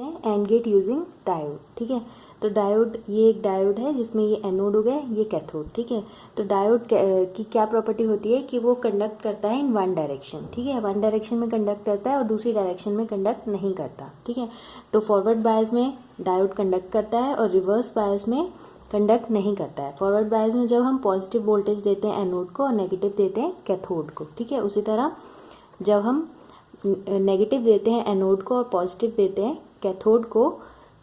हैं and gate using diode. ठीक है, तो डायोड, ये एक डायोड है जिसमें ये एनोड हो गया, ये कैथोड। ठीक है, तो डायोड की क्या प्रॉपर्टी होती है कि वो कंडक्ट करता है इन वन डायरेक्शन। ठीक है, वन डायरेक्शन में कंडक्ट करता है और दूसरी डायरेक्शन में कंडक्ट नहीं करता। ठीक है, तो फॉरवर्ड बायस में डायोड कंडक्ट करता है और रिवर्स बायस में कंडक्ट नहीं करता है। फॉरवर्ड बायस में जब हम पॉजिटिव वोल्टेज देते हैं एनोड को और नेगेटिव देते हैं कैथोड को। ठीक है, उसी तरह जब हम नेगेटिव देते हैं एनोड को और पॉजिटिव देते हैं कैथोड को,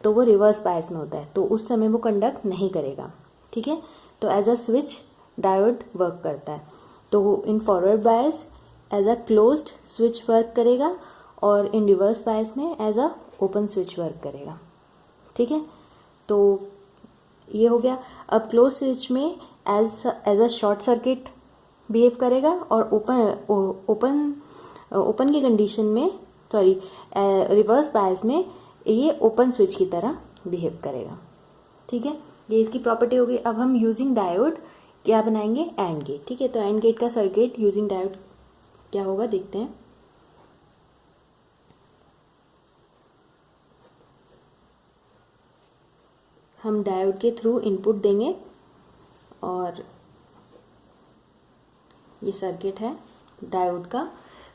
तो वो रिवर्स बायस में होता है, तो उस समय वो कंडक्ट नहीं करेगा। ठीक है, तो as a switch diode work करता है। तो in forward bias as a closed switch work करेगा और इन रिवर्स बायस में as a open switch work करेगा। ठीक है, तो ये हो गया। अब क्लोज स्विच में as a short circuit behave करेगा और ओपन की कंडीशन में, सॉरी, रिवर्स बायस में ये ओपन स्विच की तरह बिहेव करेगा। ठीक है, ये इसकी प्रॉपर्टी होगी। अब हम यूजिंग डायोड क्या बनाएंगे, एंड गेट। ठीक है, तो एंड गेट का सर्किट यूजिंग डायोड क्या होगा देखते हैं। हम डायोड के थ्रू इनपुट देंगे और ये सर्किट है डायोड का,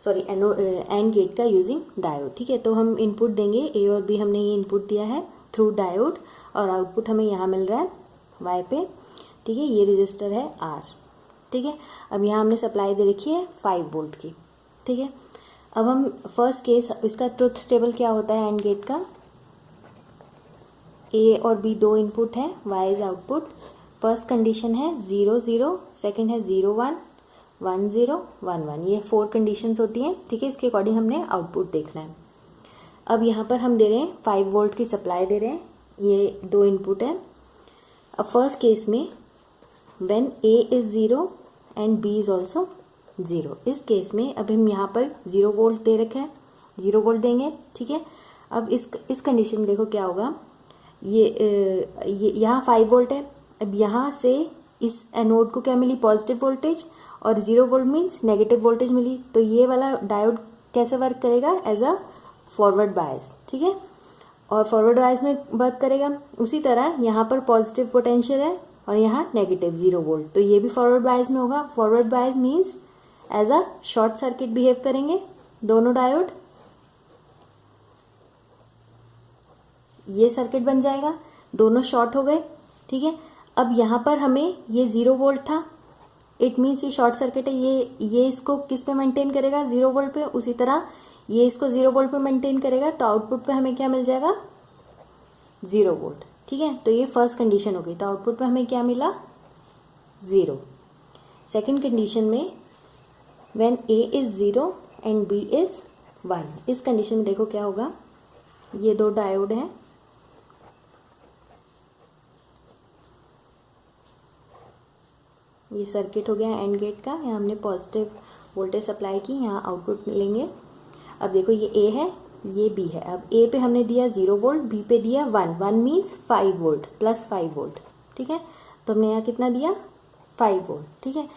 सॉरी एंड गेट का यूजिंग डायोड। ठीक है, तो हम इनपुट देंगे, ए और बी हमने ये इनपुट दिया है थ्रू डायोड और आउटपुट हमें यहाँ मिल रहा है वाई पे। ठीक है, ये रजिस्टर है आर। ठीक है, अब यहाँ हमने सप्लाई दे रखी है 5 वोल्ट की। ठीक है, अब हम फर्स्ट केस, इसका ट्रुथ टेबल क्या होता है एंड गेट का, ए और बी दो इनपुट है, Y is output. First condition है 0 0, सेकेंड है 0 1 1 0 1 1, ये 4 कंडीशंस होती हैं। ठीक है, इसके अकॉर्डिंग हमने आउटपुट देखना है। अब यहाँ पर हम दे रहे हैं 5 वोल्ट की सप्लाई दे रहे हैं, ये दो इनपुट है। अब फर्स्ट केस में when A is 0 and B is also 0, इस केस में अब हम यहाँ पर 0 वोल्ट दे रखे हैं, 0 वोल्ट देंगे। ठीक है, अब इस कंडीशन में देखो क्या होगा, ये यहाँ 5 वोल्ट है। अब यहाँ से इस एनोड को क्या मिली, पॉजिटिव वोल्टेज, और 0 वोल्ट मीन्स नेगेटिव वोल्टेज मिली। तो ये वाला डायोड कैसे वर्क करेगा, एज अ फॉरवर्ड बायस। ठीक है, और फॉरवर्ड बायस में वर्क करेगा। उसी तरह यहाँ पर पॉजिटिव पोटेंशियल है और यहाँ नेगेटिव 0 वोल्ट, तो ये भी फॉरवर्ड बायस में होगा। Forward bias means as a short circuit behave करेंगे दोनों डायोड। ये सर्किट बन जाएगा, दोनों शॉर्ट हो गए। ठीक है, अब यहाँ पर हमें ये 0 वोल्ट था, इट मीन्स ये शॉर्ट सर्किट है। ये इसको किस पे मेंटेन करेगा, 0 वोल्ट पे। उसी तरह ये इसको 0 वोल्ट पे मेंटेन करेगा, तो आउटपुट पे हमें क्या मिल जाएगा, 0 वोल्ट। ठीक है, तो ये फर्स्ट कंडीशन हो गई, तो आउटपुट पे हमें क्या मिला, 0। सेकेंड कंडीशन में when A is 0 and B is 1, इस कंडीशन में देखो क्या होगा, ये दो डायोड हैं, ये सर्किट हो गया एंड गेट का। यहाँ हमने पॉजिटिव वोल्टेज सप्लाई की, यहाँ आउटपुट मिलेंगे। अब देखो ये ए है, ये बी है। अब ए पे हमने दिया 0 वोल्ट, बी पे दिया 1 1 मीन्स 5 वोल्ट प्लस 5 वोल्ट। ठीक है, तो हमने यहाँ कितना दिया, 5 वोल्ट। ठीक है,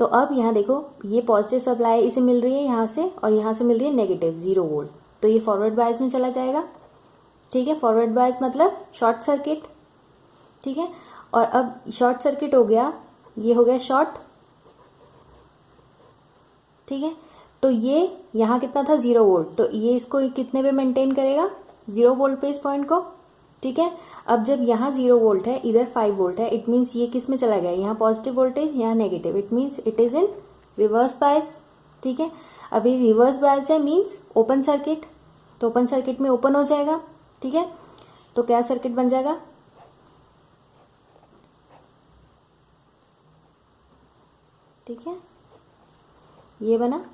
तो अब यहाँ देखो ये पॉजिटिव सप्लाई इसे मिल रही है यहाँ से, और यहाँ से मिल रही है नेगेटिव 0 वोल्ट, तो ये फॉरवर्ड बायस में चला जाएगा। ठीक है, फॉरवर्ड बायस मतलब शॉर्ट सर्किट। ठीक है, और अब शॉर्ट सर्किट हो गया, ये हो गया शॉर्ट। ठीक है, तो ये यहाँ कितना था, 0 वोल्ट, तो ये इसको कितने पे मेंटेन करेगा, 0 वोल्ट पे इस पॉइंट को। ठीक है, अब जब यहाँ 0 वोल्ट है, इधर 5 वोल्ट है, इट मीन्स ये किस में चला गया, यहाँ पॉजिटिव वोल्टेज, यहाँ negative, it means it is in reverse बायस। ठीक है, अभी रिवर्स बायस है मीन्स ओपन सर्किट, तो ओपन सर्किट में ओपन हो जाएगा। ठीक है, तो क्या सर्किट बन जाएगा, ठीक है, ये बना,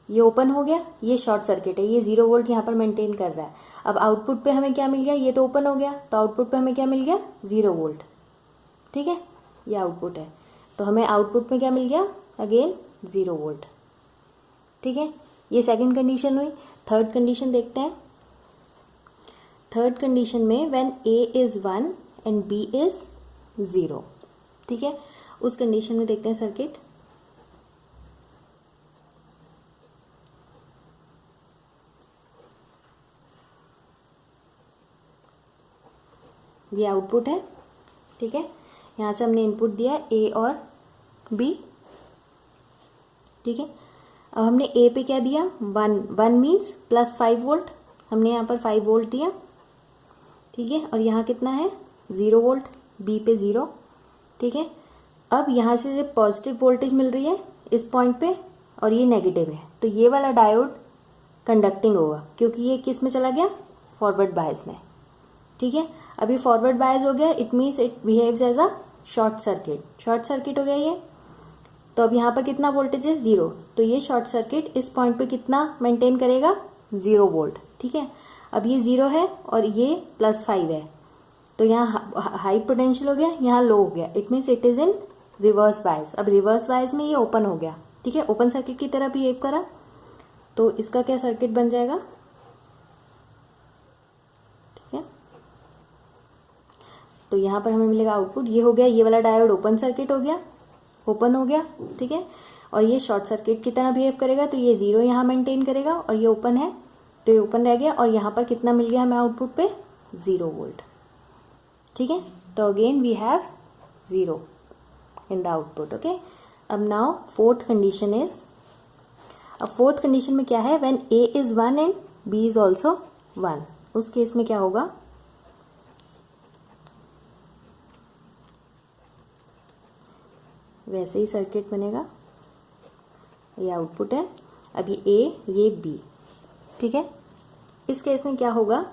ये ओपन हो गया, ये शॉर्ट सर्किट है, ये 0 वोल्ट यहाँ पर मेंटेन कर रहा है। अब आउटपुट पे हमें क्या मिल गया, ये तो ओपन हो गया, तो आउटपुट पे हमें क्या मिल गया, 0 वोल्ट। ठीक है, ये आउटपुट है, तो हमें आउटपुट में क्या मिल गया, अगेन 0 वोल्ट। ठीक है, ये सेकंड कंडीशन हुई। थर्ड कंडीशन देखते हैं। थर्ड कंडीशन में when A is 1 and B is 0। ठीक है, उस कंडीशन में देखते हैं सर्किट। ये आउटपुट है, ठीक है। यहाँ से हमने इनपुट दिया ए और बी, ठीक है। अब हमने ए पे क्या दिया, 1 मीन्स +5 वोल्ट, हमने यहाँ पर 5 वोल्ट दिया, ठीक है। और यहाँ कितना है 0 वोल्ट, बी पे 0, ठीक है। अब यहाँ से जब पॉजिटिव वोल्टेज मिल रही है इस पॉइंट पे और ये नेगेटिव है, तो ये वाला डायोड कंडक्टिंग होगा क्योंकि ये किस में चला गया, फॉरवर्ड बायस में, ठीक है। अभी फॉरवर्ड बायस हो गया, it means it behaves as a short circuit हो गया ये। तो अब यहाँ पर कितना वोल्टेज है 0, तो ये शॉर्ट सर्किट इस पॉइंट पे कितना मेंटेन करेगा 0 वोल्ट, ठीक है। अब ये 0 है और ये +5 है, तो यहाँ हाई पोटेंशियल हो गया, यहाँ लो हो गया, it means it is in reverse बायस। अब रिवर्स बायस में ये ओपन हो गया, ठीक है, ओपन सर्किट की तरह बिहेव करा, तो इसका क्या सर्किट बन जाएगा, ठीक है। तो यहाँ पर हमें मिलेगा आउटपुट, ये हो गया, ये वाला डायोड ओपन सर्किट हो गया, ओपन हो गया, ठीक है। और ये शॉर्ट सर्किट की तरह बिहेव करेगा, तो ये 0 यहाँ मेंटेन करेगा और ये ओपन है, तो ये ओपन रह गया। और यहाँ पर कितना मिल गया हमें आउटपुट पे 0 वोल्ट, ठीक है। तो again we have 0 in the output, okay. अब नाउ फोर्थ कंडीशन इज, अब फोर्थ कंडीशन में क्या है, when A is 1 and B is also 1, उस केस में क्या होगा, वैसे ही सर्किट बनेगा, ये आउटपुट है, अब ये ए ये बी, ठीक है। इस केस में क्या होगा,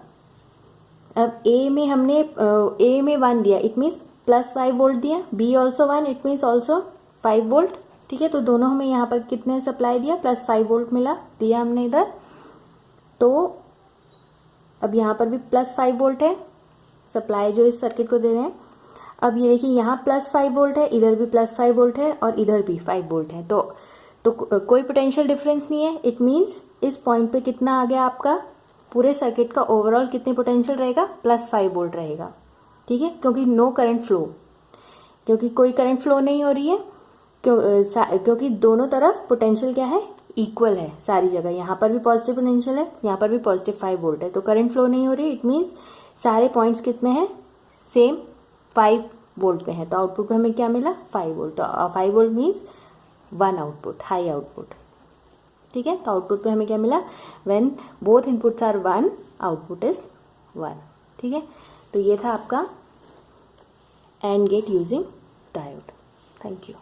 अब ए में हमने ए में 1 दिया, इट मीन्स +5 वोल्ट दिया, B also 1, it means also 5 volt, ठीक है। तो दोनों हमें यहाँ पर कितने सप्लाई दिया, +5 वोल्ट मिला, दिया हमने इधर। तो अब यहाँ पर भी +5 वोल्ट है सप्लाई जो इस सर्किट को दे रहे हैं। अब ये देखिए यहाँ +5 वोल्ट है, इधर भी +5 वोल्ट है और इधर भी 5 वोल्ट है, तो कोई पोटेंशियल डिफरेंस नहीं है। इट मीन्स इस पॉइंट पे कितना आ गया आपका, पूरे सर्किट का ओवरऑल कितने पोटेंशियल रहेगा, +5 वोल्ट रहेगा, ठीक है। क्योंकि नो करंट फ्लो, क्योंकि कोई करंट फ्लो नहीं हो रही है, क्योंकि दोनों तरफ पोटेंशियल क्या है, इक्वल है सारी जगह। यहाँ पर भी पॉजिटिव पोटेंशियल है, यहाँ पर भी पॉजिटिव 5 वोल्ट है, तो करंट फ्लो नहीं हो रही। इट मीन्स सारे पॉइंट्स कितने हैं, सेम 5 वोल्ट पे है, तो आउटपुट पे हमें क्या मिला 5 वोल्ट। तो 5 volt means 1 output, high output, ठीक है। तो आउटपुट पे हमें क्या मिला, when both inputs are 1 output is 1, ठीक है। तो ये था आपका AND gate using diode. Thank you.